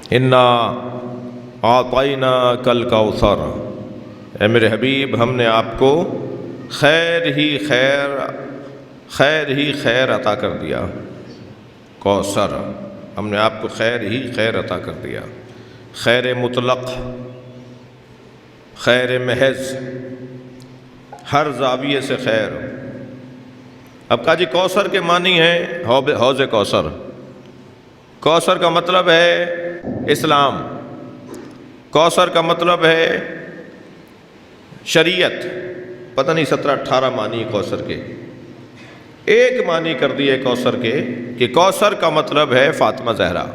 انا اعطیناک الکوثر، اے میرے حبیب ہم نے آپ کو خیر ہی خیر عطا کر دیا۔ کوثر، ہم نے آپ کو خیر ہی خیر عطا کر دیا، خیر مطلق، خیر محض، ہر زاویے سے خیر۔ اب کہا جی کوثر کے معنی ہے حوض کوثر۔ کوثر کا مطلب ہے اسلام، کوثر کا مطلب ہے شریعت، پتہ نہیں 17-18 معنی کوثر کے، ایک معنی کر دیے کوثر کے کہ کوثر کا مطلب ہے فاطمہ زہرا۔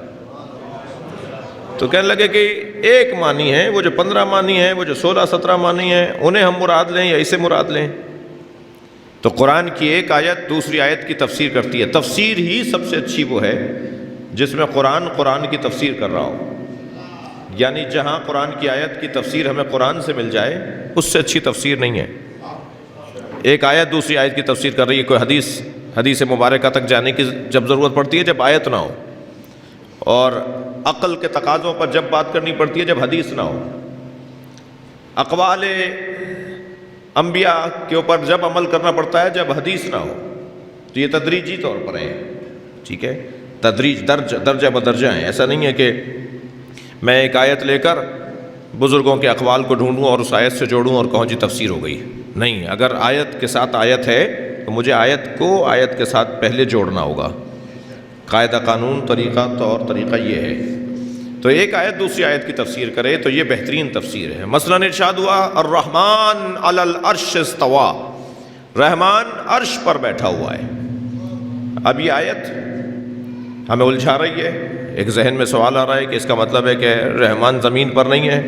تو کہنے لگے کہ ایک معنی ہے، وہ جو 15 معنی ہیں، وہ جو 16-17 معنی ہیں، انہیں ہم مراد لیں یا اسے مراد لیں؟ تو قرآن کی ایک آیت دوسری آیت کی تفسیر کرتی ہے۔ تفسیر ہی سب سے اچھی وہ ہے جس میں قرآن کی تفسیر کر رہا ہو، یعنی جہاں قرآن کی آیت کی تفسیر ہمیں قرآن سے مل جائے، اس سے اچھی تفسیر نہیں ہے۔ ایک آیت دوسری آیت کی تفسیر کر رہی ہے، کوئی حدیث مبارکہ تک جانے کی جب ضرورت پڑتی ہے جب آیت نہ ہو، اور عقل کے تقاضوں پر جب بات کرنی پڑتی ہے جب حدیث نہ ہو، اقوال انبیاء کے اوپر جب عمل کرنا پڑتا ہے جب حدیث نہ ہو۔ تو یہ تدریجی طور پر ہے، ٹھیک ہے، تدریج درجہ بدرجہ ہیں۔ ایسا نہیں ہے کہ میں ایک آیت لے کر بزرگوں کے اقوال کو ڈھونڈوں اور اس آیت سے جوڑوں اور کہوں جی تفسیر ہو گئی، نہیں۔ اگر آیت کے ساتھ آیت ہے تو مجھے آیت کو آیت کے ساتھ پہلے جوڑنا ہوگا۔ قاعدہ، قانون، طریقہ، طور طریقہ یہ ہے۔ تو ایک آیت دوسری آیت کی تفسیر کرے تو یہ بہترین تفسیر ہے۔ مثلا ارشاد ہوا الرحمن علی العرش استویٰ، رحمان عرش پر بیٹھا ہوا ہے۔ اب یہ آیت ہمیں الجھا رہی ہے، ایک ذہن میں سوال آ رہا ہے کہ اس کا مطلب ہے کہ رحمان زمین پر نہیں ہے،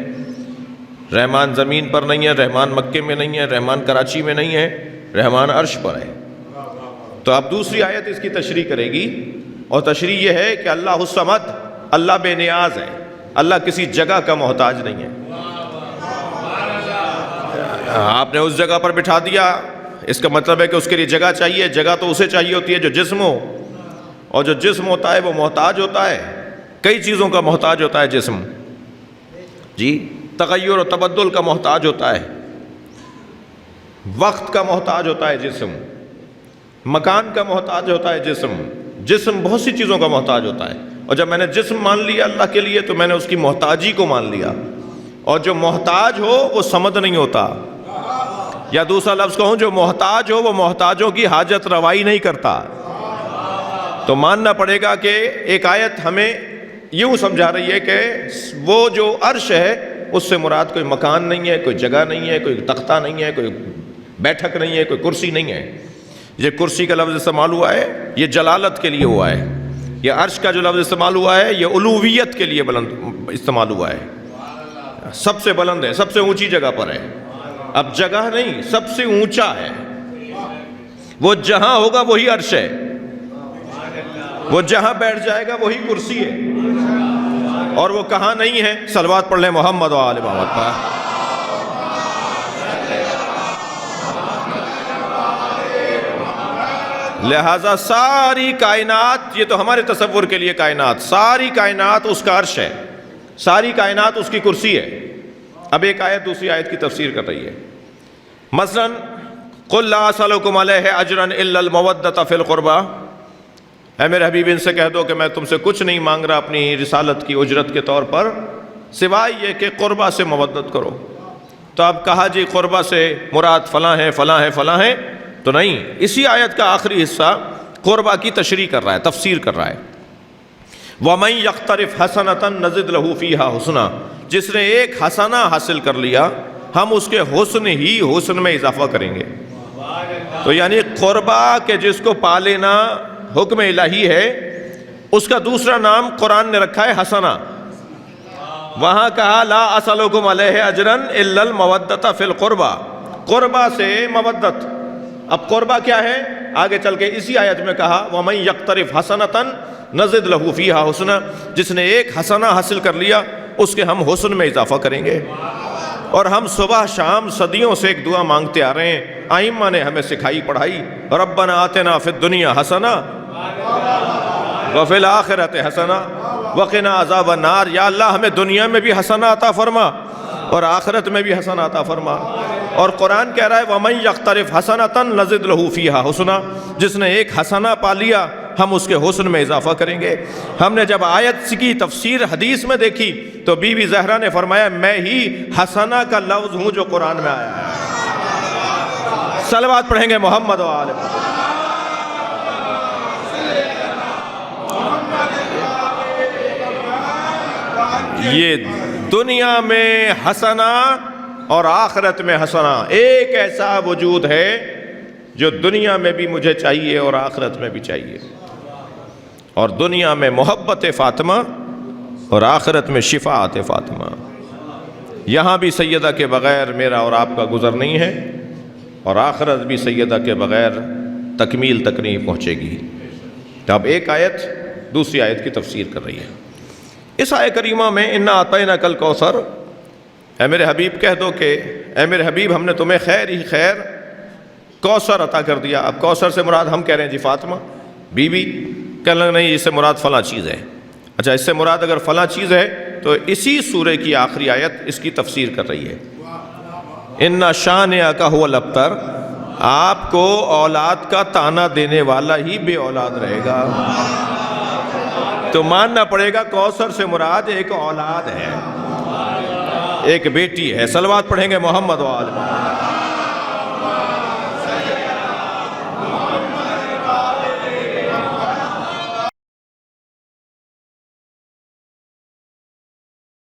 رحمان زمین پر نہیں ہے، رحمان مکے میں نہیں ہے، رحمان کراچی میں نہیں ہے، رحمان عرش پر ہے۔ تو اب دوسری آیت اس کی تشریح کرے گی، اور تشریح یہ ہے کہ اللہ الصمد، اللہ بے نیاز ہے، اللہ کسی جگہ کا محتاج نہیں ہے۔ آپ نے اس جگہ پر بٹھا دیا، اس کا مطلب ہے کہ اس کے لیے جگہ چاہیے۔ جگہ تو اسے چاہیے ہوتی ہے جو جسم ہو، اور جو جسم ہوتا ہے وہ محتاج ہوتا ہے، کئی چیزوں کا محتاج ہوتا ہے جسم، جی، تغیر و تبدل کا محتاج ہوتا ہے، وقت کا محتاج ہوتا ہے جسم، مکان کا محتاج ہوتا ہے جسم بہت سی چیزوں کا محتاج ہوتا ہے۔ اور جب میں نے جسم مان لیا اللہ کے لیے تو میں نے اس کی محتاجی کو مان لیا، اور جو محتاج ہو وہ صمد نہیں ہوتا، یا دوسرا لفظ کہوں جو محتاج ہو وہ محتاجوں کی حاجت روائی نہیں کرتا۔ تو ماننا پڑے گا کہ ایک آیت ہمیں یوں سمجھا رہی ہے کہ وہ جو عرش ہے اس سے مراد کوئی مکان نہیں ہے، کوئی جگہ نہیں ہے، کوئی تختہ نہیں ہے، کوئی بیٹھک نہیں ہے، کوئی کرسی نہیں ہے۔ یہ کرسی کا لفظ استعمال ہوا ہے یہ جلالت کے لیے ہوا ہے، یہ عرش کا جو لفظ استعمال ہوا ہے یہ علویت کے لیے بلند استعمال ہوا ہے، سب سے بلند ہے، سب سے اونچی جگہ پر ہے۔ اب جگہ نہیں، سب سے اونچا ہے، وہ جہاں ہوگا وہی عرش ہے، وہ جہاں بیٹھ جائے گا وہی کرسی ہے، اور وہ کہاں نہیں ہے؟ صلوات پڑھ لیں محمد و آل محمد پر۔ لہذا ساری کائنات، یہ تو ہمارے تصور کے لیے کائنات، ساری کائنات اس کا عرش ہے، ساری کائنات اس کی کرسی ہے۔ اب ایک آیت دوسری آیت کی تفسیر کر رہی ہے۔ مثلا قل لا اسألکم علیہ اجرا الا المودۃ فی القربى، اے میرے حبیب ان سے کہہ دو کہ میں تم سے کچھ نہیں مانگ رہا اپنی رسالت کی اجرت کے طور پر سوائے یہ کہ قربہ سے مودت کرو۔ تو اب کہا جی قربہ سے مراد فلاں ہے فلاں ہے فلاں ہے؟ تو نہیں، اسی آیت کا آخری حصہ قربہ کی تشریح کر رہا ہے، تفسیر کر رہا ہے۔ وَمَن يَقْتَرِفْ حَسَنَةً نَزِدْ لَهُ فِيهَا حُسْنًا، جس نے ایک حسنہ حاصل کر لیا ہم اس کے حسن ہی حسن میں اضافہ کریں گے۔ تو یعنی قربہ کہ جس کو پا لینا حکم الہی ہے، اس کا دوسرا نام قرآن نے رکھا ہے حسنہ۔ وہاں کہا لا اسألکم علیہ اجرا الا المودۃ فی القربى، قربہ سے مودت۔ اب قربہ کیا ہے؟ آگے چل کے اسی آیت میں کہا وَمَن يَقْتَرِفْ حَسَنَةً نَزِدْ لَهُ فِيهَا حُسْنًا، جس نے ایک حسنہ حاصل کر لیا اس کے ہم حسن میں اضافہ کریں گے۔ اور ہم صبح شام صدیوں سے ایک دعا مانگتے آ رہے ہیں، ائمہ نے ہمیں سکھائی پڑھائی، ربنا آتنا فی الدنیا حسنہ وفی الآخرۃ حسنہ وقنا عذاب النار، یا اللہ ہمیں دنیا میں بھی حسنہ عطا فرما اور آخرت میں بھی حسنہ عطا فرما۔ اور قرآن کہہ رہا ہے وَمَن يَقْتَرِفْ حَسَنَةً نَزِدْ لَهُ فِيهَا حُسْنًا، جس نے ایک حسنہ پا لیا ہم اس کے حسن میں اضافہ کریں گے۔ ہم نے جب آیت کی تفسیر حدیث میں دیکھی تو بی بی زہرا نے فرمایا میں ہی حسنہ کا لفظ ہوں جو قرآن میں آیا ہے۔ صلوات پڑھیں گے محمد و آل محمد۔ یہ دنیا میں حسنہ اور آخرت میں حسنہ، ایک ایسا وجود ہے جو دنیا میں بھی مجھے چاہیے اور آخرت میں بھی چاہیے، اور دنیا میں محبت فاطمہ اور آخرت میں شفاعت فاطمہ۔ یہاں بھی سیدہ کے بغیر میرا اور آپ کا گزر نہیں ہے، اور آخرت بھی سیدہ کے بغیر تکمیل تک نہیں پہنچے گی۔ تو اب ایک آیت دوسری آیت کی تفسیر کر رہی ہے۔ اس آیت کریمہ میں اِنَّا أَعْطَيْنَاكَ الْكَوْثَرَ، اے میرے حبیب کہہ دو کہ اے میرے حبیب ہم نے تمہیں خیر ہی خیر کوثر عطا کر دیا۔ اب کوثر سے مراد ہم کہہ رہے ہیں جی فاطمہ بی بی، کہنے لگے نہیں اس سے مراد فلاں چیز ہے۔ اچھا اس سے مراد اگر فلاں چیز ہے تو اسی سورہ کی آخری آیت اس کی تفسیر کر رہی ہے۔ اِنَّ شَانِئَكَ هُوَ الْأَبْتَرُ، آپ کو اولاد کا تانا دینے والا ہی بے اولاد رہے گا۔ تو ماننا پڑے گا کوثر سے مراد ایک اولاد ہے، ایک بیٹی ہے۔ صلوات پڑھیں گے محمد و آل محمد۔